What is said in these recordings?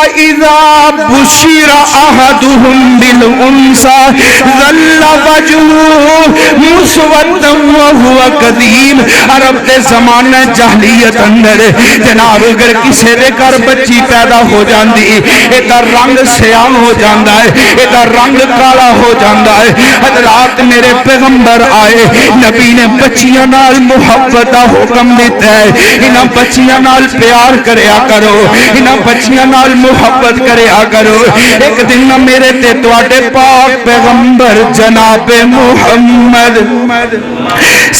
وَإِذَا بُشِّرَ أَحَدُهُم بِالْأُنثَىٰ ظَلَّ وَجْهُهُ مُسْوَدًّا وَهُوَ كَظِيمٌ۔ عرب دے زمانے جاہلیت اندر جناب اگر کسی دے گھر بچی پیدا ہو جاندی ایدہ رنگ سیاہ ہو جاندا ہے، ایدہ رنگ کالا ہو جاندا ہے۔ حضرات میرے پیغمبر آئے، نبی نے بچیاں نال محبت دا حکم دیتا ہے، انہاں بچیاں نال پیار کریا کرو، انہاں بچیاں نال محبت کریا کرو۔ ایک دن میرے تے تواڈے پاک پیغمبر جناب محمد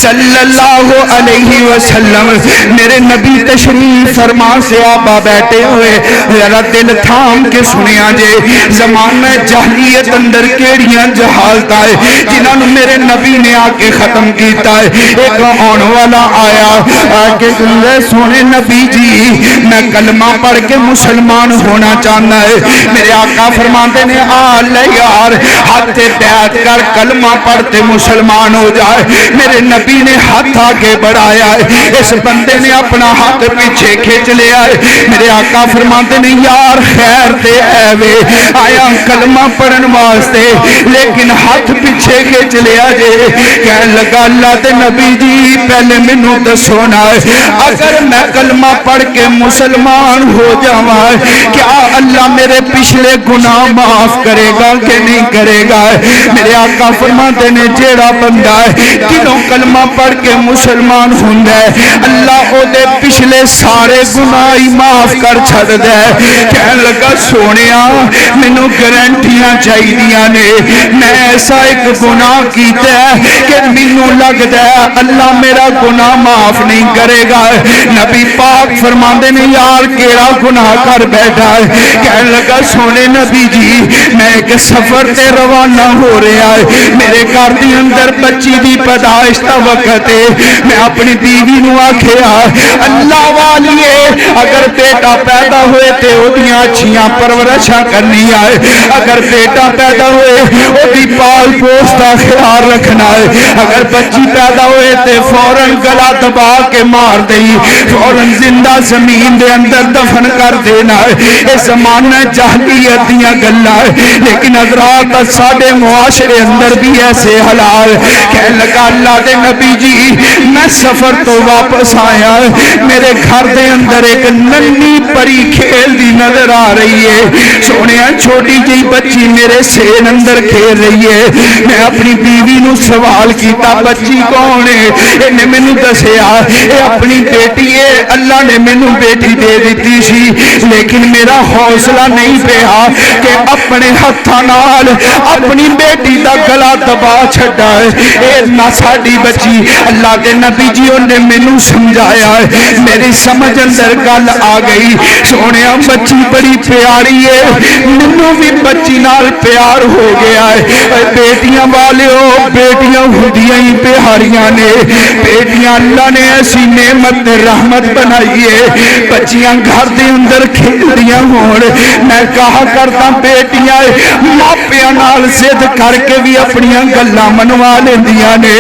صلی اللہ علیہ وسلم میرے نبی تشریف فرما سے آبا بیٹھے ہوئے ذرا دل تھام کے سنیا جے زمانہ جاہلیت اندر کیڑیاں جہالت آئے جنہاں نے میرے نبی نے آکے ختم کیتا ہے۔ ایک آن والا آیا آکے سونے نبی جی میں کلمہ پڑھ کے مسلمان ہونا چاہنا ہے۔ میرے آقا فرماتے نے آلے یار ہاتھ بیعت کر کلمہ پڑھتے مسلمان ہو جائے۔ میرے نبی نے ہاتھ آگے بڑھایا ہے، اس بندے نے اپنا ہاتھ پیچھے کھینچ لیا ہے۔ میرے آقا فرماتے نے یار خیر دے اے وے آیا کلمہ پڑھن واسطے لیکن ہاتھ پیچھے کھینچ لیا جے۔ کہنے لگا اللہ دے نبی جی پہلے منو دسونا ہے اگر میں کلمہ پڑھ کے مسلمان ہو جاواں کیا اللہ میرے پچھلے گناہ معاف کرے گا کہ نہیں کرے گا؟ میرے آقا فرماتے نے جیڑا بندہ ہے دلوں کلمہ پڑھ کے مسلمان ہوندا ہے اللہ او دے پچھلے سارے گناہ معاف کر چھڑ دے۔ کہنے لگا سونیا مینوں گارنٹیاں چاہیدیاں نے، میں ایسا ایک گناہ کیتا ہے کہ مینوں لگدا ہے اللہ میرا گناہ معاف نہیں کرے گا۔ نبی پاک فرماندے نے یار کیڑا گناہ کر بیٹھا ہے؟ کہنے لگا سونے نبی جی میں ایک سفر تے روانہ ہو رہا ہے، میرے گھر دی اندر بچی دی پیدائش دا وقت ہے، میں اپنی بیوی نو آکھیا اللہ والیے اگر بیٹا پیدا ہوئے تے او دیاں اچھیاں پرورشاں کرنی آئے، اگر بیٹا پیدا ہوئے او دی پال پوس دا خیال رکھنا ہے، اگر بچی پیدا ہوئے تے فوراً گلا دبا کے مار دئی، فوراً زندہ زمین دے اندر دفن کر دینا ہے۔ اس زمانہ جاہلیت دیاں گلاں لیکن حضرات ساڈے معاشرے اندر بھی ایسے حلال۔ کہنے لگا اللہ دے نبی جی میں سفر تو واپس آیا میرے گھر دے اندر ایک ننھی پری کھیل دی نظر آ رہی ہے، سونیا چھوٹی جی بچی میرے سین اندر کھیل رہی ہے۔ میں اپنی بیوی نو سوال کیتا بچی کون ہے؟ انہیں مینوں دسیا اے اپنی بیٹی ہے، اللہ نے مینوں بیٹی دے دیتی سی لیکن میرا حوصلہ نہیں پیا کہ اپنے ہتھاں نال اپنی بیٹی دا گلا دبا چھڈا ہے۔ اے نہ ساڈی بچی اللہ دے نبی جی نے مینوں سمجھایا ہے، میری سمجھ اندر گل آ گئی سونیا بچی بڑی پیاری ہے، مینوں بھی بچی نال پیار ہو گیا ہے۔ بیٹیاں والیو بیٹیاں ہوندیاں ہی پیاریاں نے، بیٹیاں اللہ نے ایسی نعمت رحمت بنائی ہے بچیاں گھر دے اندر کھیلدیاں ہون۔ میں کہا کرتا بیٹیاں ماپیاں نال ضد کر کے بھی اپنی گلاں منوا لیندیاں نے۔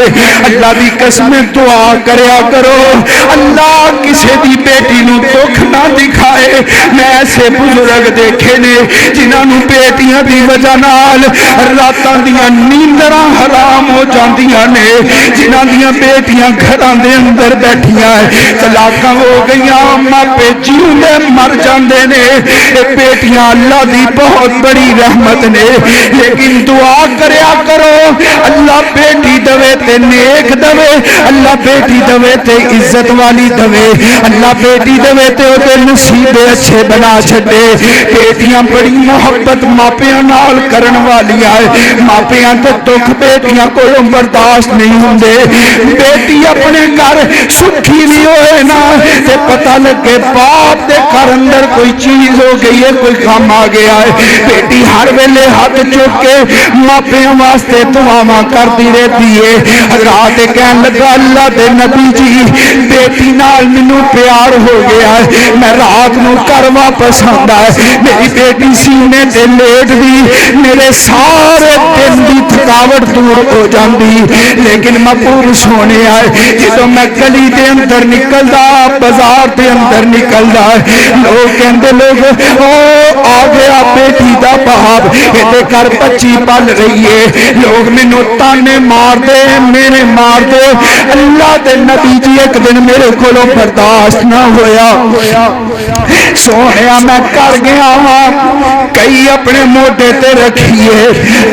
اللہ دی قسم دعا کریا کرو اللہ کسی دی بیٹی نو دکھ نہ دکھائے۔ میں ایسے بزرگ دیکھے نے جنہاں نو بیٹیاں دی وجہ نال راتاں دیاں نیندراں حرام ہو جاندیاں نے، جنہاں دیاں بیٹیاں گھراں دے اندر بیٹھیاں طلاقاں ہو گئیاں ماپے جیوندے مر جاندے نے۔ بیٹیاں اللہ دی بہت بڑی رحمت نے لیکن دعا کریا کرو اللہ بیٹی دوے تے نیک دوے، اللہ بیٹی دوے تے عزت والی دوے، اللہ بیٹی دوے تے اوتے نصیبے اچھے بنا چھڈے۔ بیٹیاں بڑی محبت ماپیاں نال کرن والی آئے، ماپیاں تے دکھ بیٹیاں کولوں برداشت نہیں ہوندے۔ بیٹی اپنے گھر سکھی نہیں ہوئے نا تے پتہ لگے باپ دے گھر اندر کوئی چیز ہو گئی ہے، کوئی کام آ گیا ہے۔ بیٹی ہر ویلے ہاتھ چوک کے ماپیاں واسطے دعاواں کرتی رہتی ہے۔ حضرات کہن لگا اللہ دے نبی جی بیٹی نال مینوں پیار ہو گیا ہے، میں رات نو گھر واپس آندا ہے میری بیٹی سینے تے لیٹ دی میرے سارے دن دی تھکاوٹ دور ہو جاندی لیکن مقبول سونے آئے جدوں میں گلی دے اندر نکلدا بازار دے اندر نکلدا لوگ کہندے لوگ او آ گیا بیٹی دا باپ یہ گھر بچی پل رہی ہے لوگ مینوں تانے مار دے میرے مار دے اللہ دے نبی جی ایک دن میرے کولوں برداشت نہ ہویا سوہیا میں کر گیا کئی اپنے موڈے تے رکھیے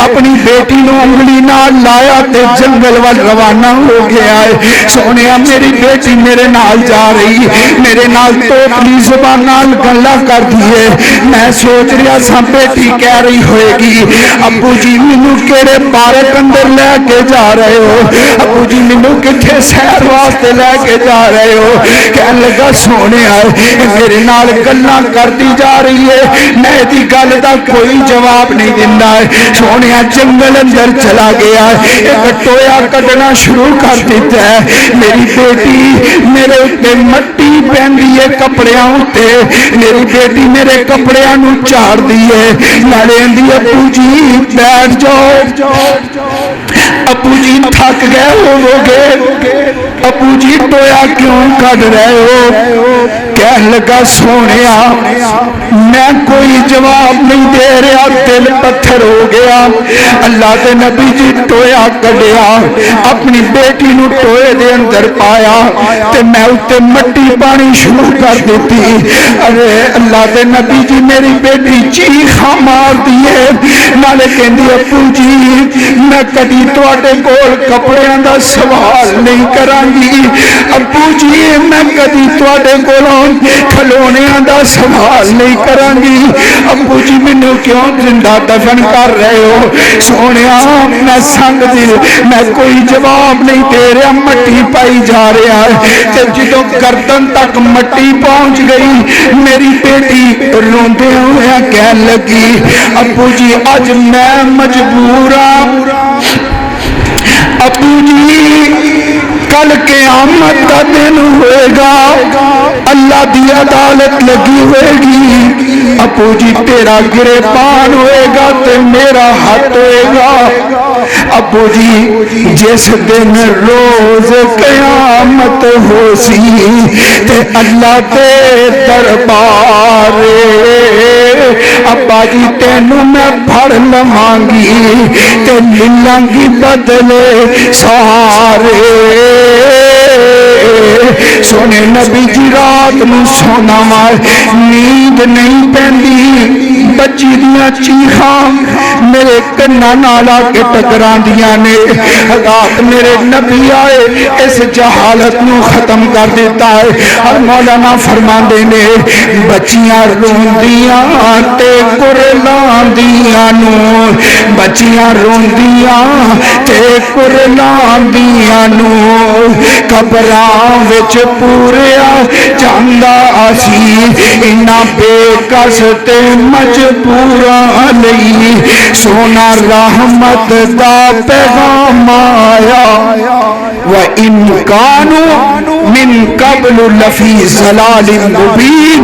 اپنی بیٹی نو انگلی نال لایا تے جنگل وال روانہ ہو گیا ہے سونیا میری بیٹی میرے نال جا رہی میرے نال توتلی زبان نال گلاں کر دیے میں سوچ رہا سا بیٹی کہہ رہی ہوئے گی ابو جی مینوں کیڑے پارک اندر لے کے جا رہے ہو ابو جی مینوں کتھے سیر واسطے لے کے جا رہے ہو کہن لگا سونیا میرے نال گلاں کرتی جا رہی ہے میں دی گل دا کوئی جواب نہیں دیندا ہے سونیا جنگل اندر چلا گیا ایک ٹویا کڈنا شروع کر دیتا ہے میری بیٹی میرے اوتے مٹی پیندی ہے کپڑیاں اوتے میری بیٹی میرے کپڑیاں نو چاڑ دی ہے نالے اندی ابو جی بیٹھ جاؤ ابو جی تھک گئے ہو گے ابو جی ٹویا کیوں کڈ رہے ہو کہن لگا سونیا میں کوئی جواب نہیں دے رہا دل پتھر ہو گیا اللہ دے نبی جی ٹویا کڈیا اپنی بیٹی نو ٹوئے دے اندر پایا تے میں اتے مٹی پانی شروع کر دیتی ارے اللہ دے نبی جی میری بیٹی چیخاں مار دیے نالے کہندی ابو جی میں کدی تواڈے کول کپڑیاں دا سوال نہیں کراں گی ابو جی میں کدی تواڈے کولوں کھلونیاں دا سوال نہیں کراں گی ابو جی مینوں کیوں زندہ دفن کر رہے ہو سونیا میں سنگ دل میں کوئی جواب نہیں دے رہا مٹی پائی جا رہا ہے تے جدوں گردن تک مٹی پہنچ گئی میری بیٹی روندے ہوئے کہن لگی ابو جی اج میں مجبور ہاں ابو جی کل قیامت کا دن ہوئے گا اللہ دی عدالت لگی ہوئے گی ابو جی تیرا گریبان ہوئے گا تے میرا ہاتھ ہوئے گا ابو جی جس دن روز قیامت ہو سی تے اللہ دے دربار ابا جی تینوں میں پھڑ لواں گی تے ملاں گی بدلے سارے سونے نبی جی رات نو سونا مار نیند نہیں پیندی بچی دیاں چیخاں میرے کنا نال آ کے ٹکراندیاں نے رات میرے نبی آئے اس جہالت نو ختم کر دیتا ہے اور مولانا فرماندے نے بچیاں روندیاں تے کرلاندیاں نو بچیاں روندیاں تے کرلاندیاں نو قبراں وچ پوریا جاندا اسی انہاں بے کس تے مجبوراں لئی سونا رحمت دا پیغام آیا وَإِن كَانُوا مِن قَبْلُ لَفِي ضَلَالٍ مُبِينٍ